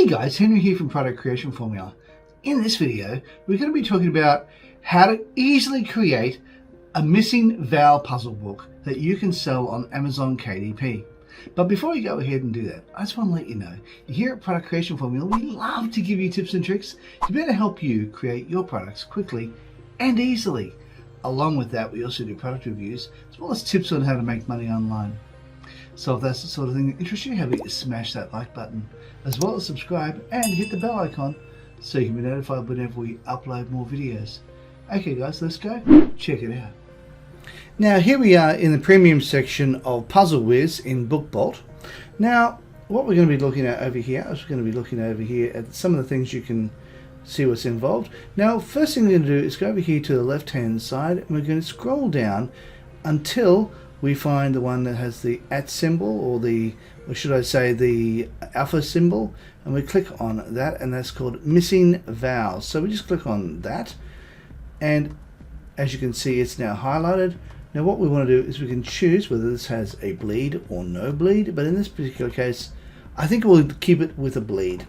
Hey guys, Henry here from Product Creation Formula. In this video, we're going to be talking about how to easily create a missing vowel puzzle book that you can sell on Amazon KDP. But before you go ahead and do that, I just want to let you know, here at Product Creation Formula, we love to give you tips and tricks to be able to help you create your products quickly and easily. Along with that, we also do product reviews, as well as tips on how to make money online. So if that's the sort of thing that interests you, have you smash that like button, as well as subscribe and hit the bell icon so you can be notified whenever we upload more videos. Okay guys, let's go check it out. Now here we are in the premium section of Puzzle Wiz in BookBolt. Now what we're going to be looking at over here is we're going to be looking over here at some of the things you can see what's involved. Now first thing we're going to do is go over here to the left hand side and we're going to scroll down until we find the one that has the @ symbol, or the, or should I say the alpha symbol, and we click on that, and that's called missing vowels. So we just click on that, and as you can see it's now highlighted. Now what we want to do is we can choose whether this has a bleed or no bleed, but in this particular case I think we'll keep it with a bleed.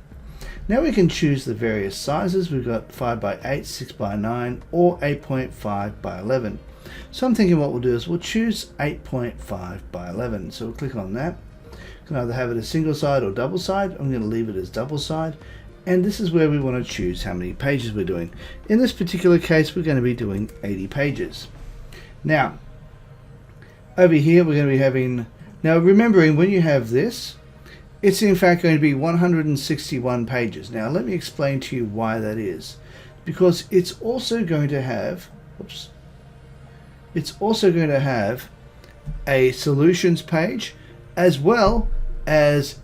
Now we can choose the various sizes. We've got 5 × 8, 6 × 9, or 8.5 × 11. So I'm thinking what we'll do is we'll choose 8.5 × 11. So we'll click on that. You can either have it as single side or double side. I'm going to leave it as double side. And this is where we want to choose how many pages we're doing. In this particular case, we're going to be doing 80 pages. Now, over here we're going to be having, now remembering when you have this, it's in fact going to be 161 pages. Now let me explain to you why that is. Because it's also going to have, oops, it's also going to have a solutions page, as well as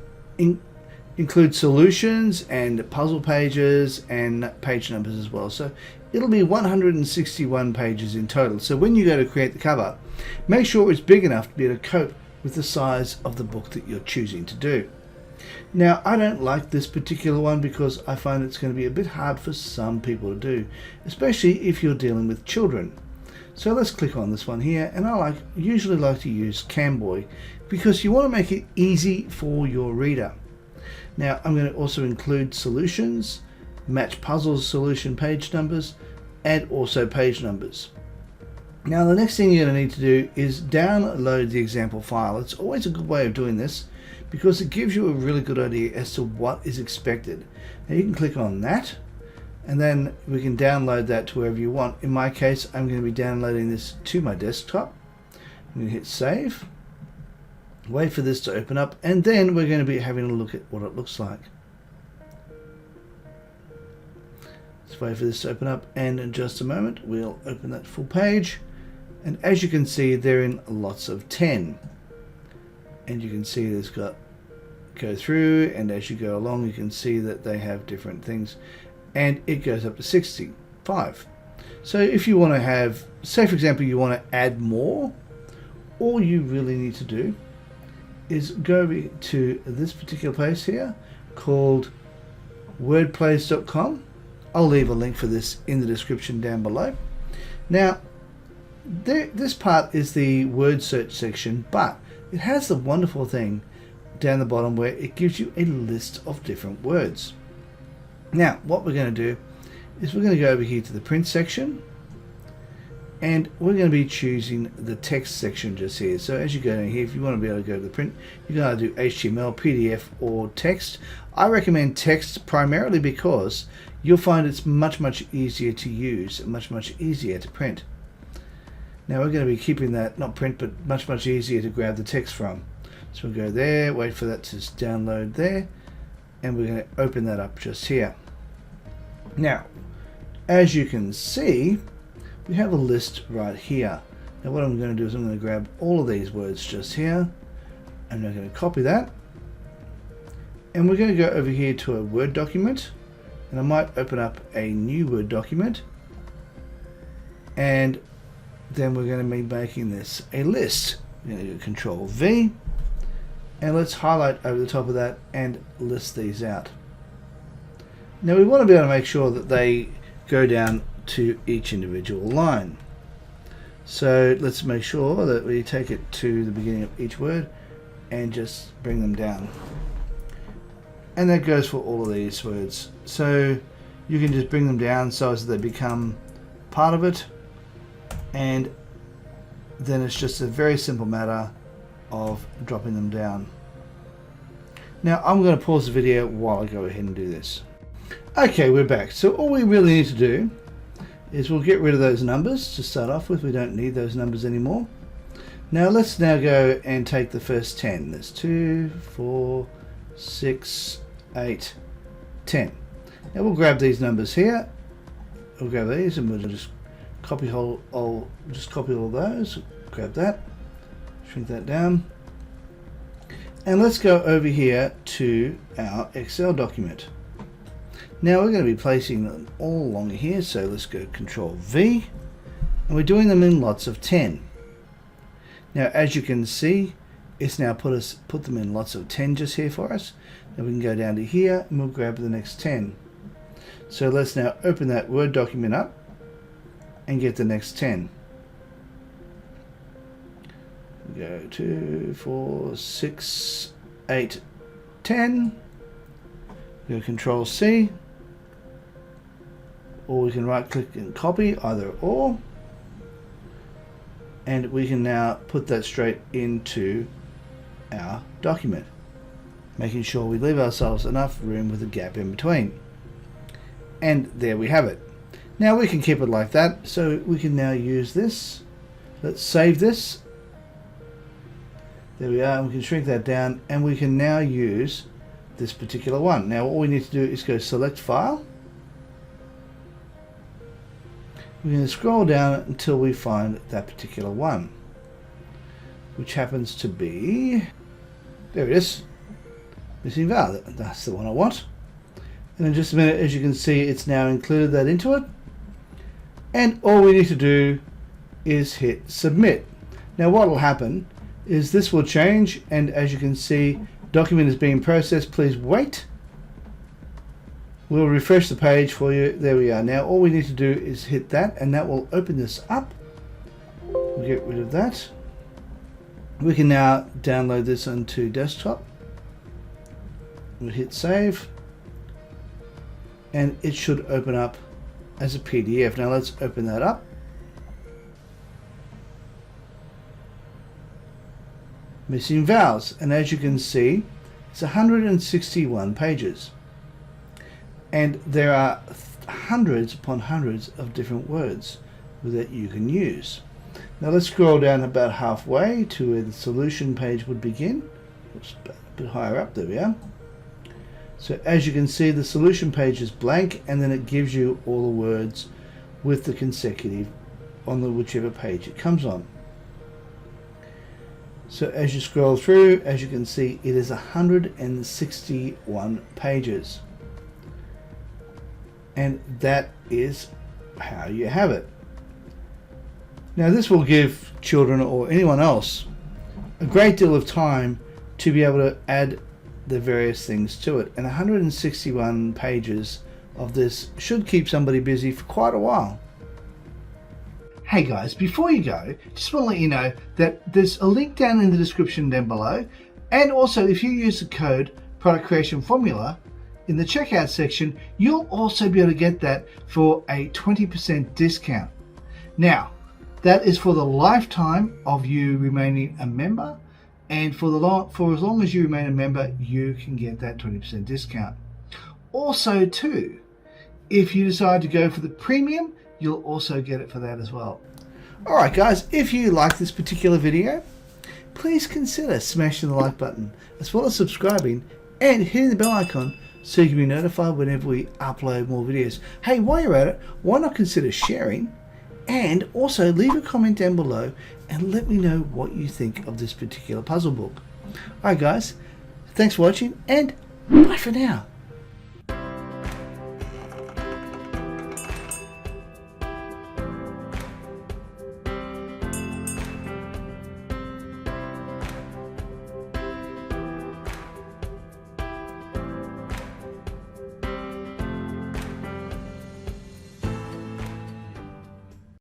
include solutions and puzzle pages and page numbers as well. So it'll be 161 pages in total. So when you go to create the cover, make sure it's big enough to be able to cope with the size of the book that you're choosing to do. Now I don't like this particular one because I find it's going to be a bit hard for some people to do, especially if you're dealing with children. So let's click on this one here, and I usually like to use Camboy because you want to make it easy for your reader. Now I'm going to also include solutions, match puzzles solution page numbers, and also page numbers. Now the next thing you're going to need to do is download the example file. It's always a good way of doing this because it gives you a really good idea as to what is expected. Now you can click on that, and then we can download that to wherever you want. In my case, I'm going to be downloading this to my desktop. I'm going to hit save, wait for this to open up, and then we're going to be having a look at what it looks like. Let's wait for this to open up, and in just a moment we'll open that full page, and as you can see they're in lots of 10, and you can see there's got go through, and as you go along you can see that they have different things, and it goes up to 65. So if you want to have, say for example you want to add more, all you really need to do is go to this particular place here called wordplays.com. I'll leave a link for this in the description down below. Now this part is the word search section, but it has the wonderful thing down the bottom where it gives you a list of different words. Now what we're going to do is we're going to go over here to the print section, and we're going to be choosing the text section just here. So as you go down here, if you want to be able to go to the print, you can either do HTML, PDF, or text. I recommend text primarily because you'll find it's much easier to use and much easier to print. Now we're going to be keeping that, not print, but much easier to grab the text from. So we'll go there, wait for that to download there, and we're going to open that up just here. Now as you can see, we have a list right here. Now what I'm going to do is I'm going to grab all of these words just here, and I'm going to copy that, and we're going to go over here to a Word document, and I might open up a new Word document, and then we're going to be making this a list. We're going to do Control V, and let's highlight over the top of that and list these out. Now we want to be able to make sure that they go down to each individual line. So let's make sure that we take it to the beginning of each word and just bring them down. And that goes for all of these words. So you can just bring them down so as they become part of it, and then it's just a very simple matter of dropping them down. Now I'm going to pause the video while I go ahead and do this. Okay, we're back. So all we really need to do is we'll get rid of those numbers to start off with. We don't need those numbers anymore. Now let's now go and take the first 10. There's 2, 4, 6, 8, 10. Now we'll grab these numbers here. We'll grab these and we'll just copy all those. Grab that, shrink that down, and let's go over here to our Excel document. Now we're going to be placing them all along here, so let's go Control V, and we're doing them in lots of 10. Now as you can see, it's now put them in lots of 10 just here for us. Now we can go down to here and we'll grab the next 10. So let's now open that Word document up and get the next 10. Go 2, 4, 6, 8, 10. Go Control C, or we can right click and copy, either or, and we can now put that straight into our document, making sure we leave ourselves enough room with a gap in between. And there we have it. Now we can keep it like that, so we can now use this. Let's save this. There we are. We can shrink that down, and we can now use this particular one. Now all we need to do is go Select File. We're going to scroll down until we find that particular one, which happens to be, there it is, Missing Vowel. That's the one I want. And in just a minute, as you can see, it's now included that into it. And all we need to do is hit Submit. Now what will happen is this will change, and as you can see, document is being processed. Please wait. We'll refresh the page for you. There we are. Now all we need to do is hit that, and that will open this up. We'll get rid of that. We can now download this onto desktop. We'll hit Save, and it should open up as a PDF. Now let's open that up. Missing Vowels, and as you can see, it's 161 pages, and there are hundreds upon hundreds of different words that you can use. Now let's scroll down about halfway to where the solution page would begin. Oops, a bit higher up, there we are. So as you can see, the solution page is blank, and then it gives you all the words with the consecutive on the whichever page it comes on. So as you scroll through, as you can see, it is 161 pages. And that is how you have it. Now this will give children or anyone else a great deal of time to be able to add the various things to it. And 161 pages of this should keep somebody busy for quite a while. Hey guys, before you go, just want to let you know that there's a link down in the description down below, and also if you use the code ProductCreationFormula in the checkout section, you'll also be able to get that for a 20% discount. Now, that is for the lifetime of you remaining a member, and for as long as you remain a member, you can get that 20% discount. Also too, if you decide to go for the premium, you'll also get it for that as well. Alright guys, if you like this particular video, please consider smashing the like button, as well as subscribing and hitting the bell icon so you can be notified whenever we upload more videos. Hey, while you're at it, why not consider sharing, and also leave a comment down below and let me know what you think of this particular puzzle book. Alright guys, thanks for watching, and bye for now.